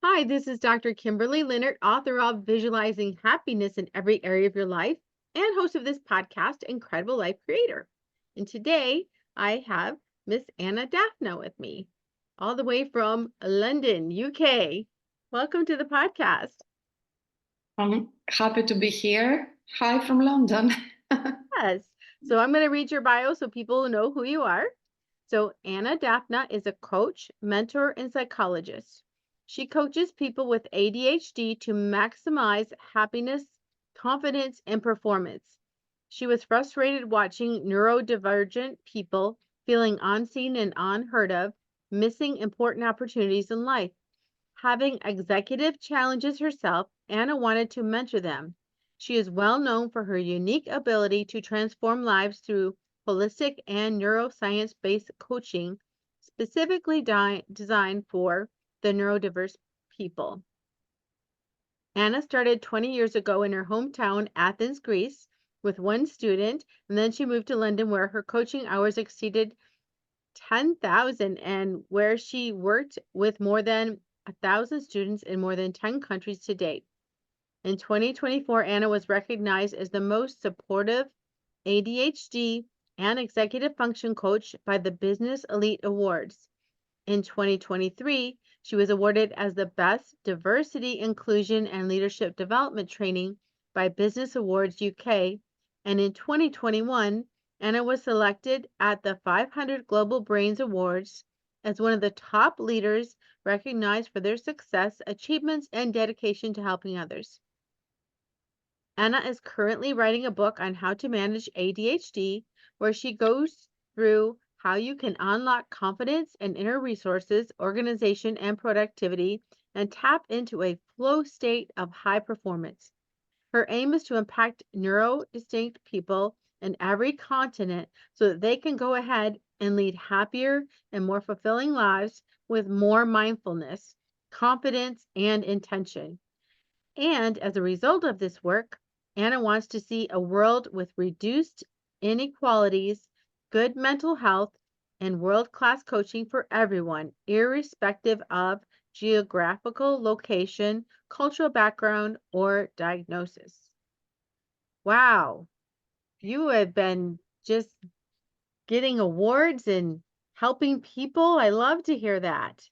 Hi, this is Dr. Kimberley Linert, author of Visualizing Happiness in Every Area of Your Life and host of this podcast, Incredible Life Creator. And today I have Miss Anna Dafna with me, all the way from London, UK. Welcome to the podcast. I'm happy to be here. Hi from London. Yes. So I'm going to read your bio so people know who you are. So Anna Dafna is a coach, mentor, and psychologist. She coaches people with ADHD to maximize happiness, confidence, and performance. She was frustrated watching neurodivergent people feeling unseen and unheard of, missing important opportunities in life. Having executive challenges herself, Anna wanted to mentor them. She is well known for her unique ability to transform lives through holistic and neuroscience-based coaching, specifically designed for the neurodiverse people. Anna started 20 years ago in her hometown, Athens, Greece, with one student, and then she moved to London where her coaching hours exceeded 10,000 and where she worked with more than 1,000 students in more than 10 countries to date. In 2024, Anna was recognized as the most supportive ADHD and executive function coach by the Business Elite Awards. In 2023, she was awarded as the Best Diversity, Inclusion, and Leadership Development Training by Business Awards UK. And in 2021, Anna was selected at the 500 Global Brainz Awards as one of the top leaders recognized for their success, achievements, and dedication to helping others. Anna is currently writing a book on how to manage ADHD, where she goes through how you can unlock confidence and inner resources, organization, and productivity, and tap into a flow state of high performance. Her aim is to impact neurodistinct people in every continent so that they can go ahead and lead happier and more fulfilling lives with more mindfulness, confidence, and intention. And as a result of this work, Anna wants to see a world with reduced inequalities, good mental health, and world-class coaching for everyone, irrespective of geographical location, cultural background, or diagnosis. Wow, you have been just getting awards and helping people. I love to hear that.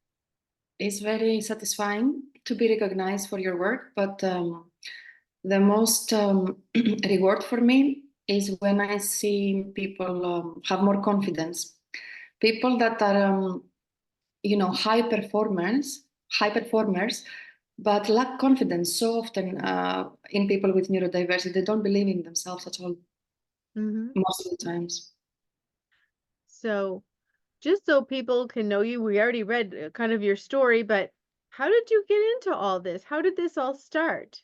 It's very satisfying to be recognized for your work, but the most reward for me is when I see people have more confidence. People that are, high performers, but lack confidence so often in people with neurodiversity. They don't believe in themselves at all, most of the times. So just so people can know you, we already read kind of your story, but how did you get into all this? How did this all start?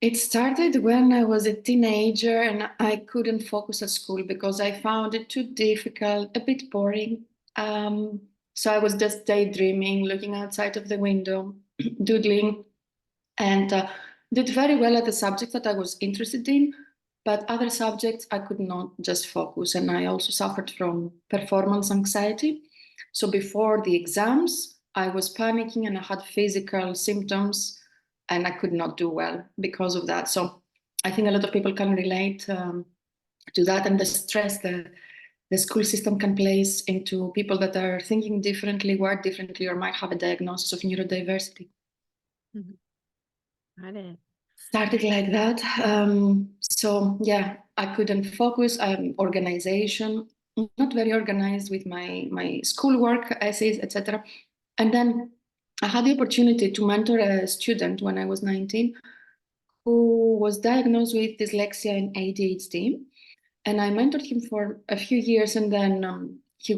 It started when I was a teenager and I couldn't focus at school because I found it too difficult, a bit boring. So I was just daydreaming, looking outside of the window, doodling, and did very well at the subject that I was interested in. But other subjects, I could not just focus. And I also suffered from performance anxiety. So before the exams, I was panicking and I had physical symptoms and I could not do well because of that. So I think a lot of people can relate to that and the stress the school system can place into people that are thinking differently, wired differently, or might have a diagnosis of neurodiversity. Got it. Started like that. So yeah, I couldn't focus. Organization, not very organized with my schoolwork, essays, etc. And then I had the opportunity to mentor a student when I was 19 who was diagnosed with dyslexia and ADHD. And I mentored him for a few years, and then he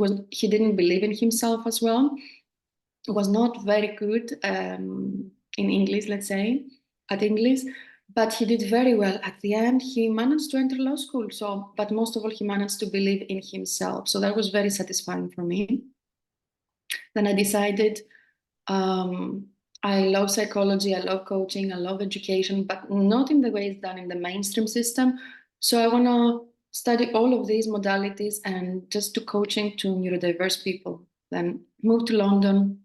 didn't believe in himself as well. Was not very good in English, let's say, at English, but he did very well. At the end, he managed to enter law school. So, but most of all, he managed to believe in himself. So that was very satisfying for me. Then I decided I love psychology, I love coaching, I love education, but not in the way it's done in the mainstream system. So I want to study all of these modalities and just do coaching to neurodiverse people. Then moved to London,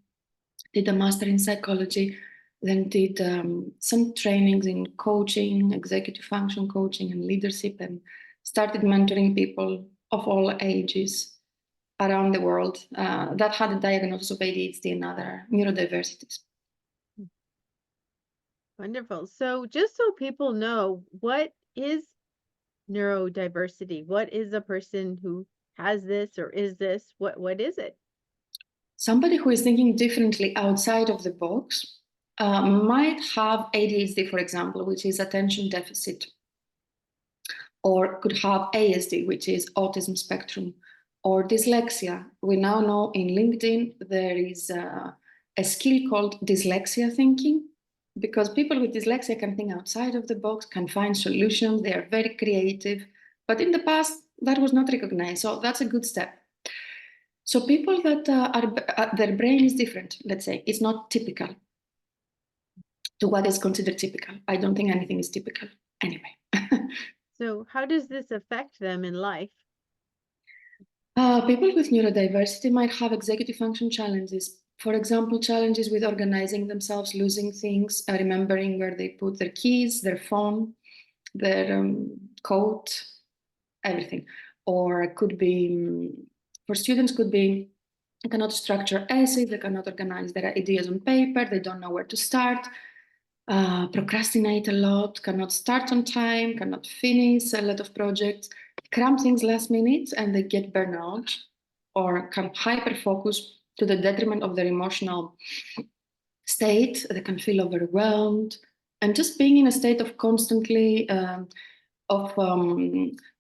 did a master in psychology, then did some trainings in coaching, executive function coaching, and leadership, and started mentoring people of all ages around the world that had a diagnosis of ADHD and other neurodiversities. Wonderful. So just so people know, what is neurodiversity? What is a person who has this or is this? What is it? Somebody who is thinking differently outside of the box might have ADHD, for example, which is attention deficit, or could have ASD, which is autism spectrum, or dyslexia. We now know in LinkedIn there is a skill called dyslexia thinking, because people with dyslexia can think outside of the box, can find solutions, they are very creative. But in the past, that was not recognized. So that's a good step. So people that their brain is different, let's say, it's not typical to what is considered typical. I don't think anything is typical anyway. So how does this affect them in life? People with neurodiversity might have executive function challenges. For example, challenges with organizing themselves, losing things, remembering where they put their keys, their phone, their coat, everything. Or it could be, for students, could be they cannot structure essays, they cannot organize their ideas on paper, they don't know where to start, procrastinate a lot, cannot start on time, cannot finish a lot of projects, cram things last minute, and they get burnout or can hyper focus to the detriment of their emotional state. They can feel overwhelmed, and just being in a state of constantly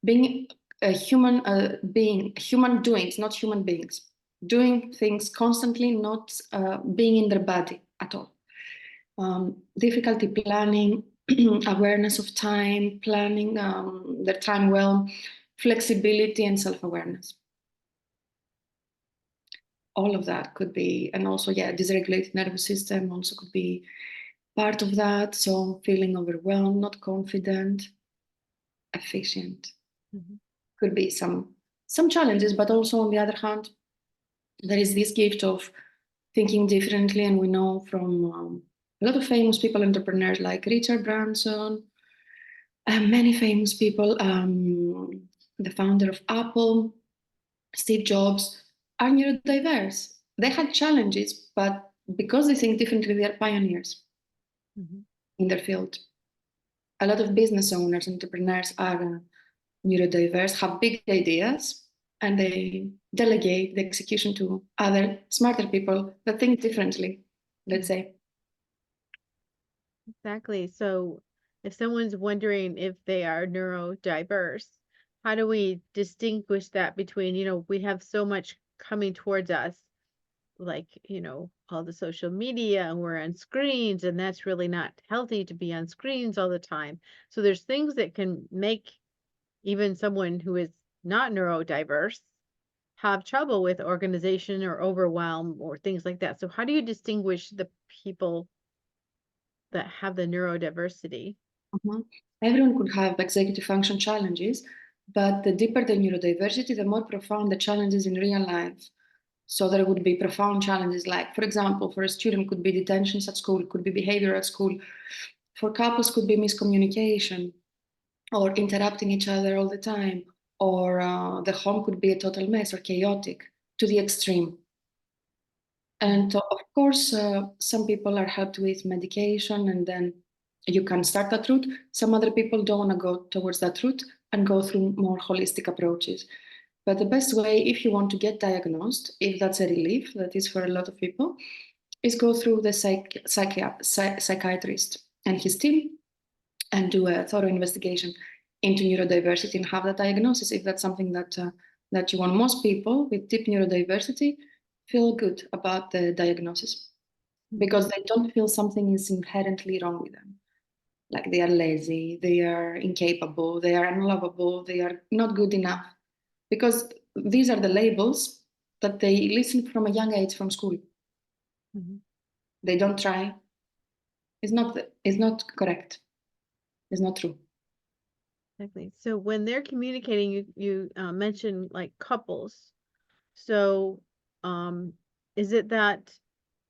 being a human doings, not human beings, doing things constantly, not being in their body at all. Difficulty planning, awareness of time, planning their time well, flexibility and self-awareness. All of that could be, and also, dysregulated nervous system also could be part of that. So feeling overwhelmed, not confident, efficient. Mm-hmm. Could be some challenges, but also on the other hand, there is this gift of thinking differently, and we know from a lot of famous people, entrepreneurs like Richard Branson, many famous people, the founder of Apple, Steve Jobs, are neurodiverse. They had challenges, but because they think differently, they are pioneers in their field. A lot of business owners, entrepreneurs are neurodiverse, have big ideas, and they delegate the execution to other smarter people that think differently, let's say. Exactly. So if someone's wondering if they are neurodiverse, how do we distinguish that between, we have so much coming towards us, like, all the social media, and we're on screens, and that's really not healthy to be on screens all the time. So there's things that can make even someone who is not neurodiverse have trouble with organization or overwhelm or things like that. So how do you distinguish the people that have the neurodiversity? Mhm. Everyone could have executive function challenges, but the deeper the neurodiversity, the more profound the challenges in real life. So there would be profound challenges, like, for example, for a student could be detentions at school, could be behavior at school. For couples could be miscommunication or interrupting each other all the time, or the home could be a total mess or chaotic to the extreme. And of course, some people are helped with medication, and then you can start that route. Some other people don't want to go towards that route and go through more holistic approaches. But the best way, if you want to get diagnosed, if that's a relief, that is for a lot of people, is go through the psychiatrist and his team and do a thorough investigation into neurodiversity and have that diagnosis if that's something that you want. Most people with deep neurodiversity feel good about the diagnosis because they don't feel something is inherently wrong with them. Like they are lazy, they are incapable, they are unlovable, they are not good enough. Because these are the labels that they listen from a young age from school. They don't try. It's not correct. It's not true. Exactly. So when they're communicating, you mentioned like couples. So is it that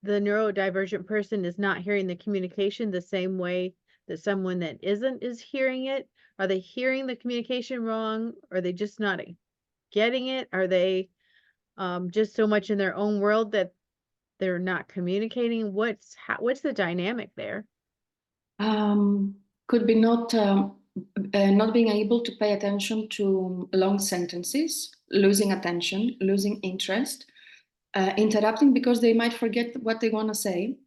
the neurodivergent person is not hearing the communication the same way that someone that isn't is hearing it? Are they hearing the communication wrong? Are they just not getting it? Are they just so much in their own world that they're not communicating? What's the dynamic there? Could be not being able to pay attention to long sentences, losing attention, losing interest, interrupting because they might forget what they want to say,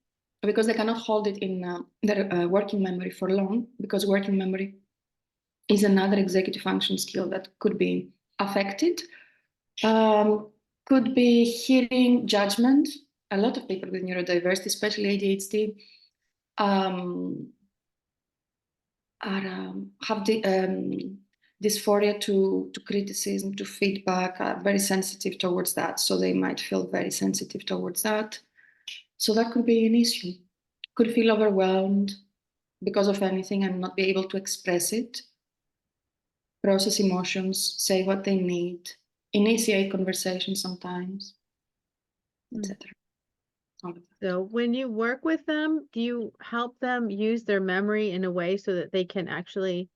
because they cannot hold it in their working memory for long, because working memory is another executive function skill that could be affected. Could be hearing judgment. A lot of people with neurodiversity, especially ADHD, have the dysphoria to criticism, to feedback, are very sensitive towards that. So they might feel very sensitive towards that. So that could be an issue. Could feel overwhelmed because of anything and not be able to express it, process emotions, say what they need, initiate conversation sometimes, etc. So when you work with them, do you help them use their memory in a way so that they can actually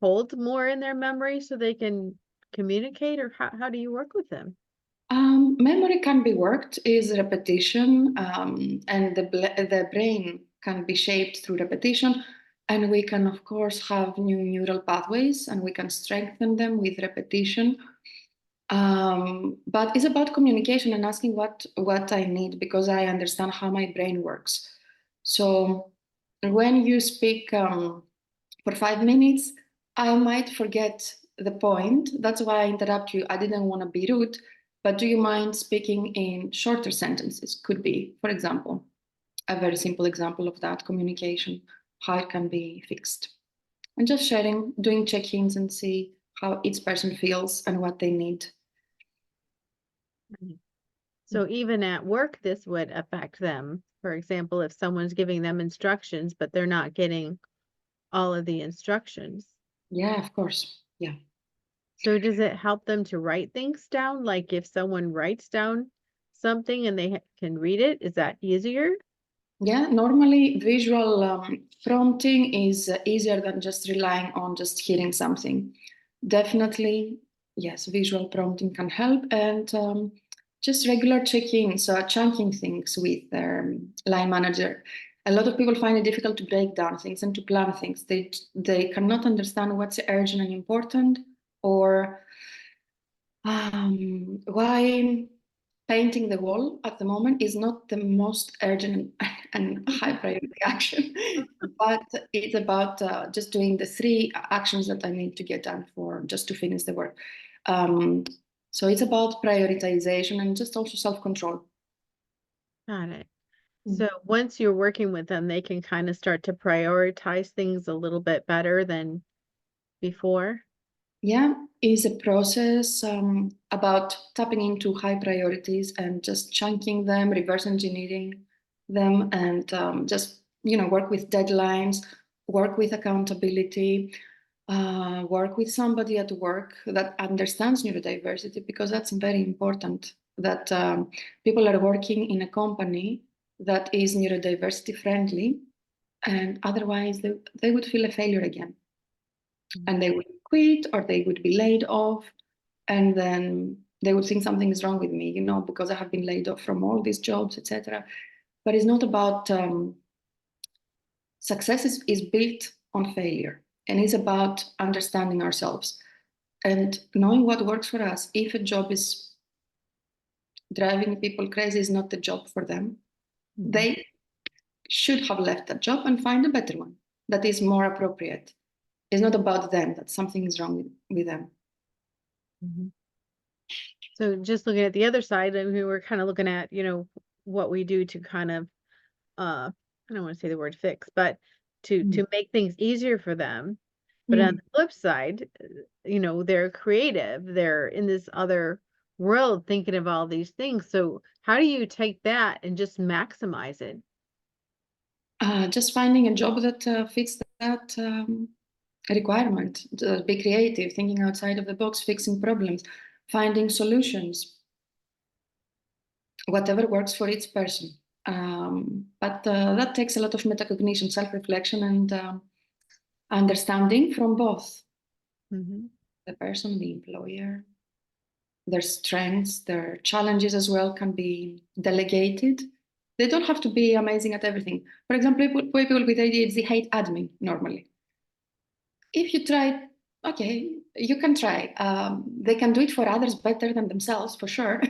hold more in their memory so they can communicate, or how do you work with them? Memory can be worked, is repetition, and the brain can be shaped through repetition. And we can, of course, have new neural pathways and we can strengthen them with repetition. But it's about communication and asking what I need, because I understand how my brain works. So when you speak for 5 minutes, I might forget the point. That's why I interrupt you. I didn't want to be rude, but do you mind speaking in shorter sentences? Could be, for example, a very simple example of that communication, how it can be fixed. And just sharing, doing check-ins and see how each person feels and what they need. So even at work, this would affect them. For example, if someone's giving them instructions, but they're not getting all of the instructions. Yeah, of course. Yeah. So does it help them to write things down? Like if someone writes down something and they can read it, is that easier? Yeah, normally visual prompting is easier than just relying on just hearing something. Definitely, yes, visual prompting can help, and just regular check-ins, chunking things with their line manager. A lot of people find it difficult to break down things and to plan things. They cannot understand what's urgent and important, or why painting the wall at the moment is not the most urgent and high priority action, but it's about just doing the 3 actions that I need to get done for just to finish the work. So it's about prioritization and just also self-control. Got it. So once you're working with them, they can kind of start to prioritize things a little bit better than before. Yeah, is a process about tapping into high priorities and just chunking them, reverse engineering them, and just work with deadlines, work with accountability, work with somebody at work that understands neurodiversity, because that's very important. That people are working in a company that is neurodiversity friendly, and otherwise they would feel a failure again. And they would quit or they would be laid off, and then they would think something is wrong with me, because I have been laid off from all these jobs, etc. But it's not about success is built on failure, and it's about understanding ourselves and knowing what works for us. If a job is driving people crazy, is not the job for them. They should have left that job and find a better one that is more appropriate. It's not about them, that something is wrong with them. So just looking at the other side, and we were kind of looking at, what we do to kind of, I don't want to say the word fix, but to make things easier for them. But on the flip side, they're creative. They're in this other world thinking of all these things. So how do you take that and just maximize it? Just finding a job that fits that requirement. Be creative, thinking outside of the box, fixing problems, finding solutions, whatever works for each person. But that takes a lot of metacognition, self-reflection, and understanding from both the person, the employer. Their strengths, their challenges as well can be delegated. They don't have to be amazing at everything. For example, people with ADHD hate admin normally. If you try, okay, you can try. They can do it for others better than themselves, for sure.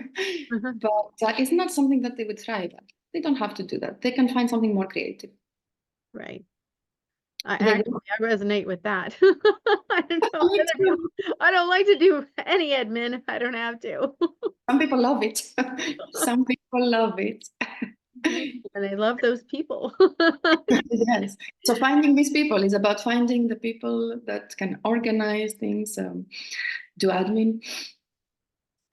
But it's not something that they would thrive at. They don't have to do that. They can find something more creative. Right. I They actually I resonate with that. I don't know Me other too. people. I don't like to do any admin if I don't have to. Some people love it. Some people love it. And I love those people. Yes. So finding these people is about finding the people that can organize things, do admin.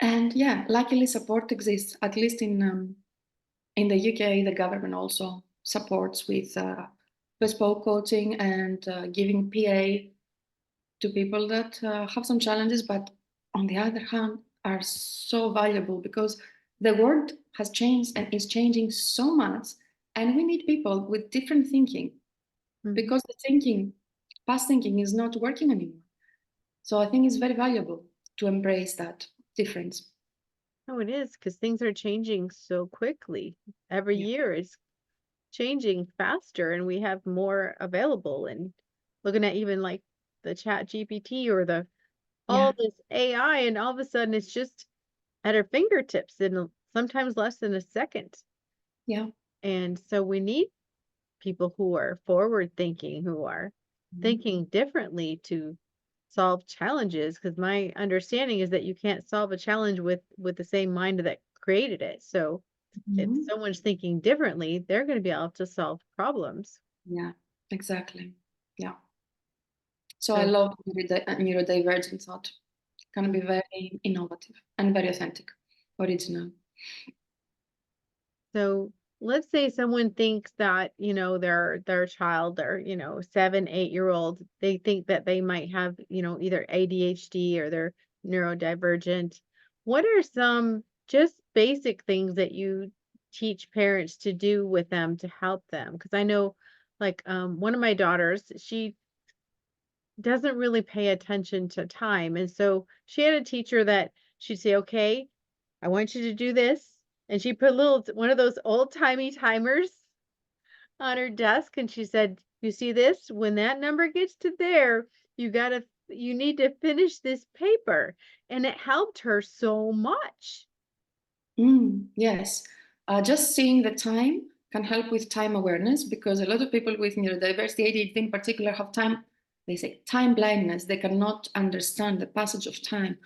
And yeah, luckily support exists, at least in the UK. The government also supports with bespoke coaching and giving PA to people that have some challenges, but on the other hand, are so valuable because the world has changed and is changing so much. And we need people with different thinking because the past thinking is not working anymore. So I think it's very valuable to embrace that difference. Oh, it is because things are changing so quickly. Every Yeah. year it's changing faster and we have more available and looking at even like the chat GPT or the Yeah. all this AI and all of a sudden it's just at our fingertips in sometimes less than a second. Yeah. And so we need people who are forward thinking, who are thinking differently to solve challenges. Because my understanding is that you can't solve a challenge with the same mind that created it. So if Mhm. someone's thinking differently, they're going to be able to solve problems. Yeah, exactly. Yeah. So I So love neurodivergent thought. Can be very innovative and very authentic, original. So let's say someone thinks that, their child, their, 7, 8-year old, they think that they might have, either ADHD or they're neurodivergent. What are some just basic things that you teach parents to do with them to help them? Because I know like one of my daughters, she doesn't really pay attention to time. And so she had a teacher that she'd say, okay, I want you to do this. And she put one of those old timey timers on her desk. And she said, you see this? When that number gets to there, you need to finish this paper. And it helped her so much. Yes. Just seeing the time can help with time awareness because a lot of people with neurodiversity, ADHD in particular, have they say time blindness. They cannot understand the passage of time.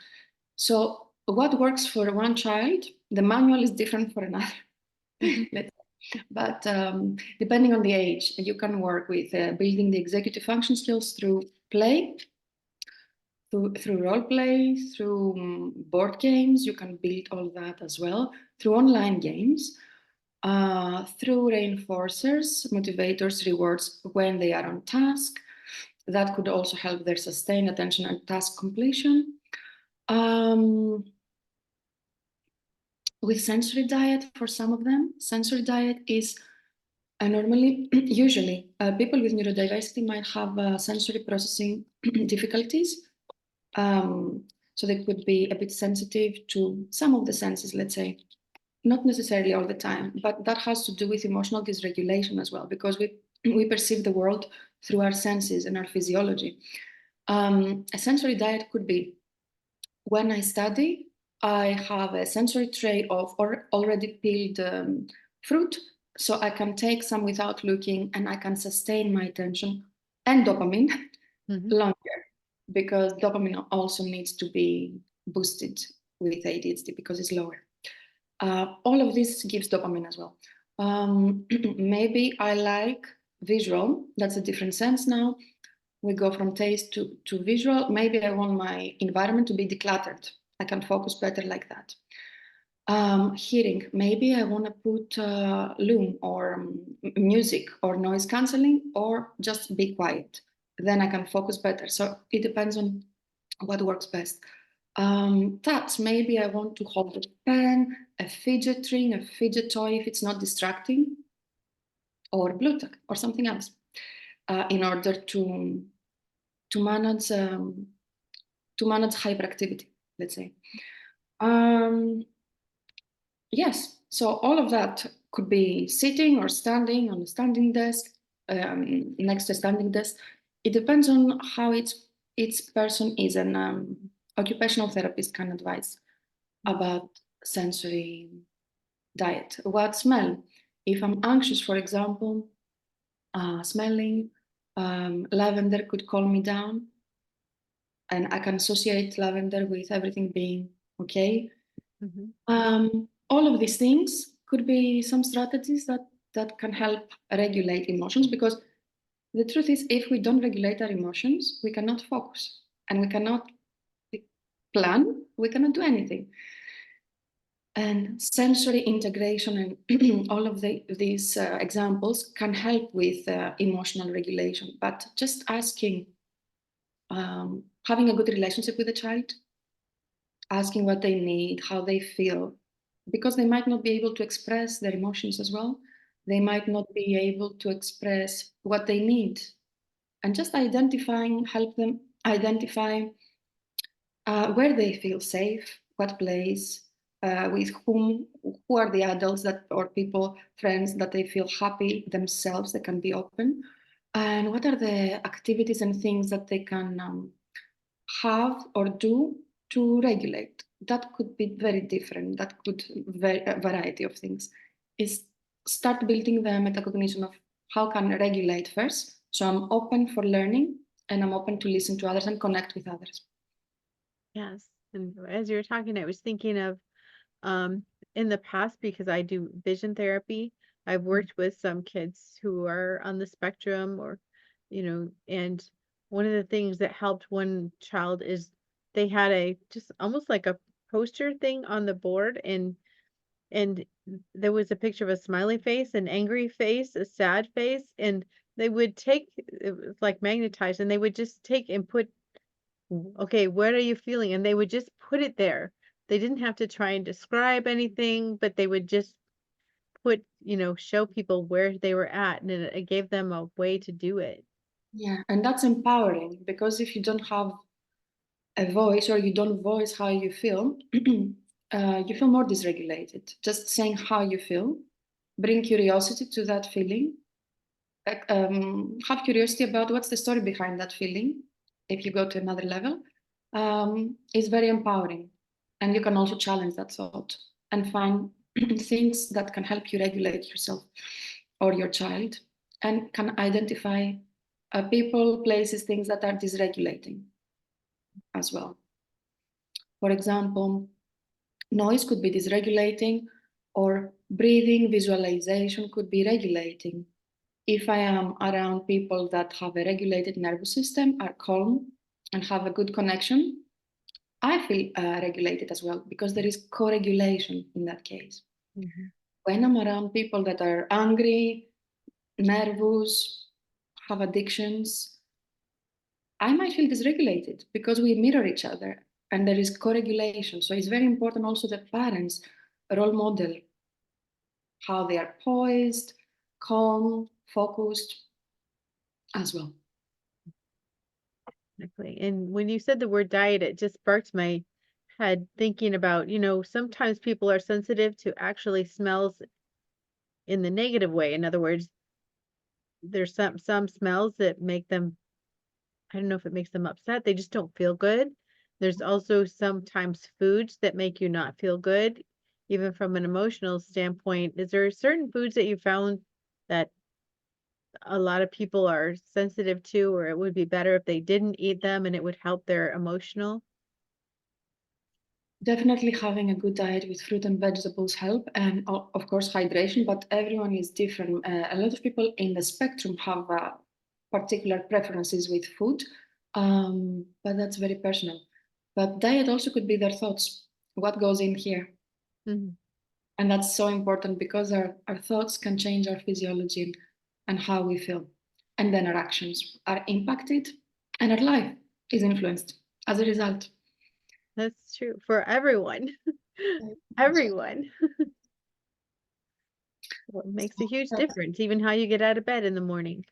So what works for one child, the manual is different for another. Mhm. But depending on the age, you can work with building the executive function skills through play, through role play, through board games. You can build all that as well through online games, through reinforcers, motivators, rewards when they are on task. That could also help their sustained attention and task completion. Um, with sensory diet, for some of them, sensory diet is normally, usually, people with neurodiversity might have sensory processing difficulties. So they could be a bit sensitive to some of the senses, let's say, not necessarily all the time, but that has to do with emotional dysregulation as well, because we perceive the world through our senses and our physiology. A sensory diet could be when I study, I have a sensory tray of already peeled fruit, so I can take some without looking and I can sustain my attention and dopamine Mhm. longer because dopamine also needs to be boosted with ADHD because it's lower. All of this gives dopamine as well. Maybe I like visual, that's a different sense now. We go from taste to visual. Maybe I want my environment to be decluttered. I can focus better like that. Hearing, maybe I want to put loom or music or noise cancelling or just be quiet. Then I can focus better. So it depends on what works best. Touch, maybe I want to hold a pen, a fidget ring, a fidget toy if it's not distracting, or Bluetooth or something else, in order to manage hyperactivity, let's say. Yes, so all of that could be sitting or standing on a standing desk, next to a standing desk. It depends on how each person is. An occupational therapist can advise about sensory diet. What smell? If I'm anxious, for example, smelling lavender could calm me down, and I can associate lavender with everything being okay. All of these things could be some strategies that can help regulate emotions, because the truth is, if we don't regulate our emotions, we cannot focus and we cannot plan, we cannot do anything. And sensory integration and all of these examples can help with emotional regulation. But just asking, having a good relationship with the child, asking what they need, how they feel, because they might not be able to express their emotions as well. They might not be able to express what they need. And just help them identify where they feel safe, what place, with who are the adults that or people, friends that they feel happy themselves, they can be open, and what are the activities and things that they can have or do to regulate. That could be very different. That could be a variety of things. Is start building the metacognition of how can I regulate first. So I'm open for learning and I'm open to listen to others and connect with others. Yes. And as you were talking, I was thinking of in the past, because I do vision therapy, I've worked with some kids who are on the spectrum or, and one of the things that helped one child is they had a just almost like a poster thing on the board, and there was a picture of a smiley face, an angry face, a sad face, and they would take it was like magnetized, and they would just take and put, okay, what are you feeling? And they would just put it there. They didn't have to try and describe anything, but they would just put, show people where they were at, and it gave them a way to do it. Yeah, and that's empowering, because if you don't have a voice or you don't voice how you feel, you feel more dysregulated. Just saying how you feel, bring curiosity to that feeling, have curiosity about what's the story behind that feeling. If you go to another level, is very empowering, and you can also challenge that thought and find things that can help you regulate yourself or your child, and can identify people, places, things that are dysregulating as well. For example, noise could be dysregulating, or breathing, visualization could be regulating. If I am around people that have a regulated nervous system, are calm, and have a good connection, I feel regulated as well, because there is co-regulation in that case. Mhm. When I'm around people that are angry, nervous, have addictions, I might feel dysregulated, because we mirror each other and there is co-regulation. So it's very important also that parents role model how they are poised, calm, focused as well. Exactly. And when you said the word diet, it just sparked my head thinking about, sometimes people are sensitive to actually smells in the negative way. In other words, there's some smells that make them, I don't know if it makes them upset, they just don't feel good. There's also sometimes foods that make you not feel good, even from an emotional standpoint. Is there certain foods that you found that a lot of people are sensitive to, or it would be better if they didn't eat them and it would help their emotional? Definitely having a good diet with fruit and vegetables help, and of course hydration, but everyone is different. A lot of people in the spectrum have particular preferences with food, but that's very personal. But diet also could be their thoughts, what goes in here. Mhm. And that's so important, because our thoughts can change our physiology and how we feel. And then our actions are impacted, and our life is influenced as a result. That's true for everyone. Everyone. Well, it makes a huge difference, even how you get out of bed in the morning.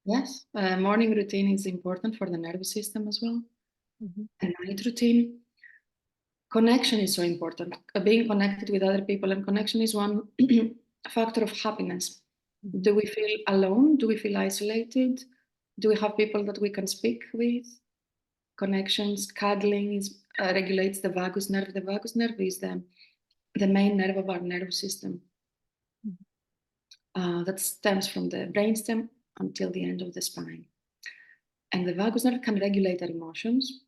Yes, morning routine is important for the nervous system as well. Mhm. And night routine. Connection is so important. Being connected with other people, and connection is one factor of happiness. Mhm. Do we feel alone? Do we feel isolated? Do we have people that we can speak with? Connections, cuddling regulates the vagus nerve. The vagus nerve is the main nerve of our nervous system. That stems from the brainstem until the end of the spine. And the vagus nerve can regulate our emotions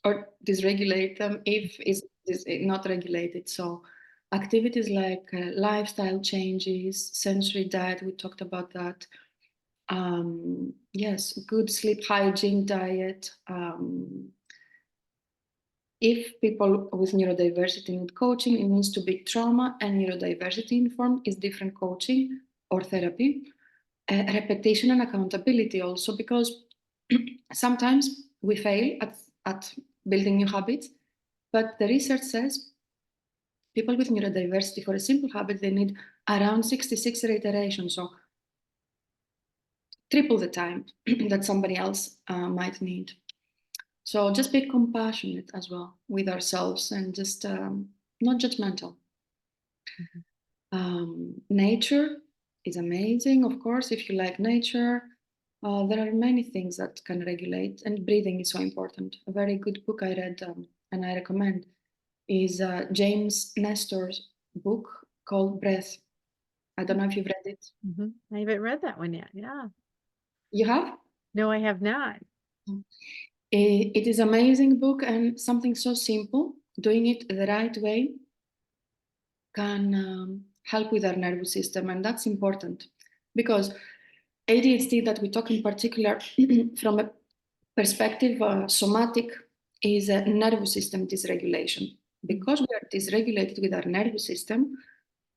or dysregulate them if it's not regulated. So activities like lifestyle changes, sensory diet, we talked about that. Yes, good sleep hygiene diet. If people with neurodiversity need coaching, it needs to be trauma and neurodiversity informed, is different coaching or therapy. Repetition and accountability also, because sometimes we fail at building new habits, but the research says people with neurodiversity for a simple habit, they need around 66 reiterations, so triple the time that somebody else might need. So just be compassionate as well with ourselves and just not judgmental. Nature is amazing, of course, if you like nature. There are many things that can regulate, and breathing is so important. A very good book I read and I recommend is James Nestor's book called Breath. I don't know if you've read it. Mhm. I haven't read that one yet. Yeah. You have? No, I have not. It is amazing book and something so simple. Doing it the right way can help with our nervous system, and that's important because ADHD that we talk in particular from a perspective somatic is a nervous system dysregulation. Because we are dysregulated with our nervous system,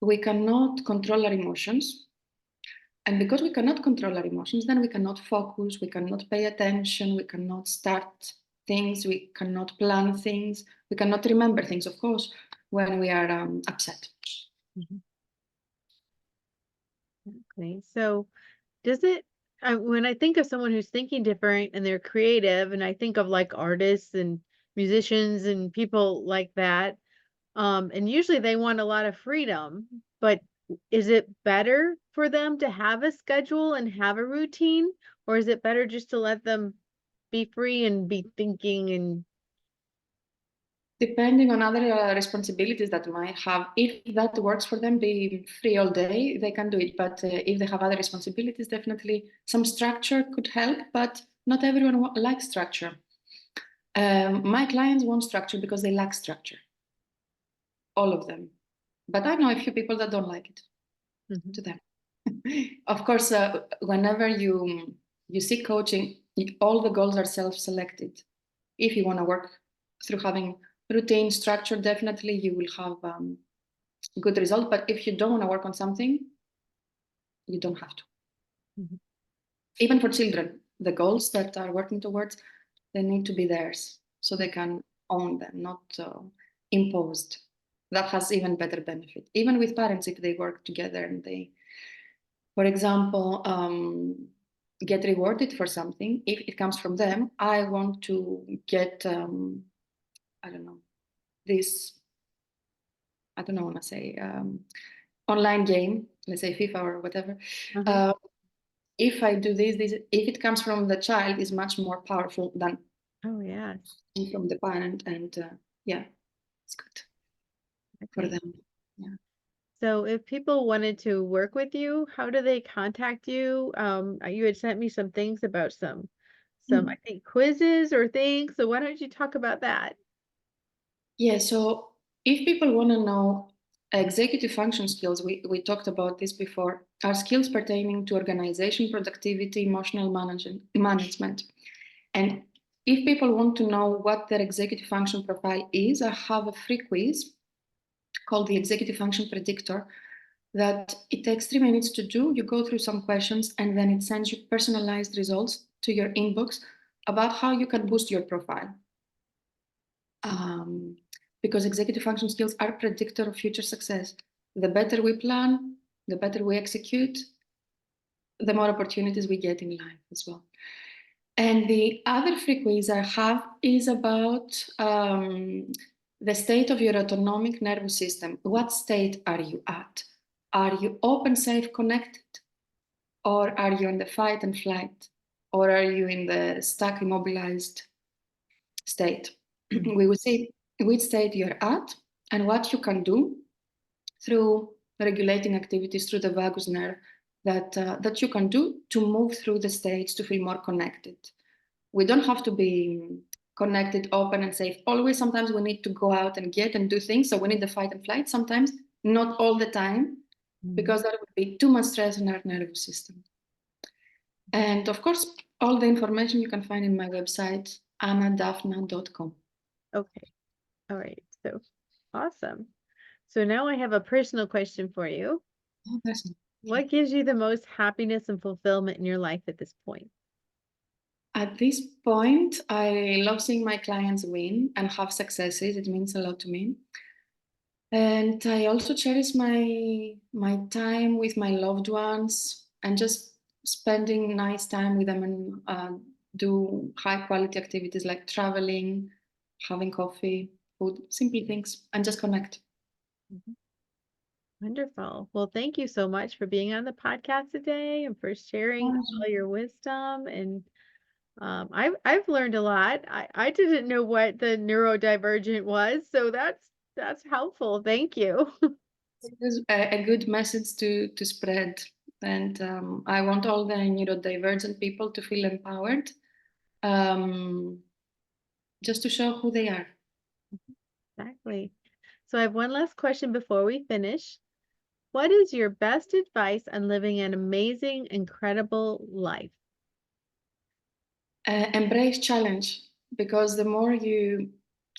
we cannot control our emotions. And because we cannot control our emotions, then we cannot focus, we cannot pay attention, we cannot start things, we cannot plan things, we cannot remember things, of course, when we are upset. Mhm. Okay. So does it, when I think of someone who's thinking different and they're creative, and I think of like artists and musicians and people like that, and usually they want a lot of freedom, but is it better for them to have a schedule and have a routine, or is it better just to let them be free and be thinking and Depending on other responsibilities that might have, if that works for them, be free all day, they can do it. But if they have other responsibilities, definitely some structure could help, but not everyone likes structure. My clients want structure because they lack structure, all of them. But I know a few people that don't like it, Mhm. to them. Of course, whenever you seek coaching, all the goals are self-selected. If you want to work through having routine structure, definitely you will have good result. But if you don't want to work on something, you don't have to. Mhm. Even for children, the goals that are working towards, they need to be theirs so they can own them, not imposed. That has even better benefit. Even with parents, if they work together and they, for example, get rewarded for something, if it comes from them, I want to get, I don't know, this, I don't know what to say, online game, let's say FIFA or whatever. Uh-huh. Uh, if I do this, if it comes from the child, is much more powerful than Oh, yes. from the parent, and yeah, it's good for Okay. them. Yeah. So if people wanted to work with you, how do they contact you? You had sent me some things about some I think quizzes or things. So why don't you talk about that? Yeah, so if people want to know executive function skills, we talked about this before, are skills pertaining to organization, productivity, emotional management. And if people want to know what their executive function profile is, I have a free quiz called the Executive Function Predictor that it takes 3 minutes to do. You go through some questions and then it sends you personalized results to your inbox about how you can boost your profile. because executive function skills are predictor of future success. The better we plan, the better we execute, the more opportunities we get in life as well. And the other free quiz I have is about the state of your autonomic nervous system. What state are you at? Are you open, safe, connected? Or are you in the fight and flight? Or are you in the stuck, immobilized state? We will see which state you're at and what you can do through regulating activities through the vagus nerve that you can do to move through the states to feel more connected. We don't have to be connected, open, and safe always. Sometimes we need to go out and get and do things. So we need the fight and flight sometimes, not all the time, because that would be too much stress on our nervous system. And of course, all the information you can find in my website, annadafna.com. Okay. All right. So awesome. So now I have a personal question for you. Oh, that's nice. What gives you the most happiness and fulfillment in your life at this point? At this point, I love seeing my clients win and have successes. It means a lot to me. And I also cherish my time with my loved ones and just spending nice time with them and do high quality activities like traveling, having coffee, food, simple things, and just connect. Wonderful. Well, thank you so much for being on the podcast today and for sharing all your wisdom. And I've learned a lot. I didn't know what the neurodivergent was, so that's helpful. Thank you. It was a good message to spread. And I want all the neurodivergent people to feel empowered, just to show who they are. Exactly. So I have one last question before we finish. What is your best advice on living an amazing, incredible life? Embrace challenge, because the more you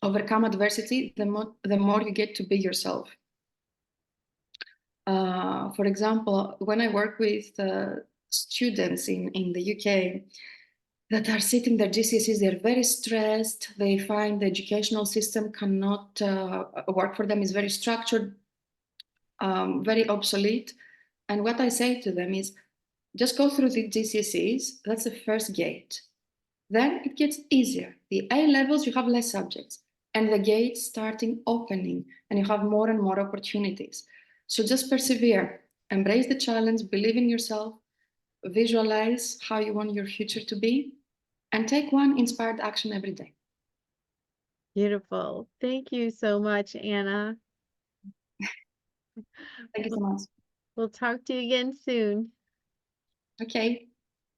overcome adversity, the more you get to be yourself. For example, when I work with students in the UK that are sitting their GCSEs, they're very stressed. They find the educational system cannot work for them, is very structured, very obsolete. And what I say to them is, just go through the GCSEs. That's the first gate. Then it gets easier. The A levels, you have less subjects, and the gates starting opening, and you have more and more opportunities. So just persevere, embrace the challenge, believe in yourself, visualize how you want your future to be, and take one inspired action every day. Beautiful. Thank you so much, Anna. Thank you so much. We'll talk to you again soon. Okay.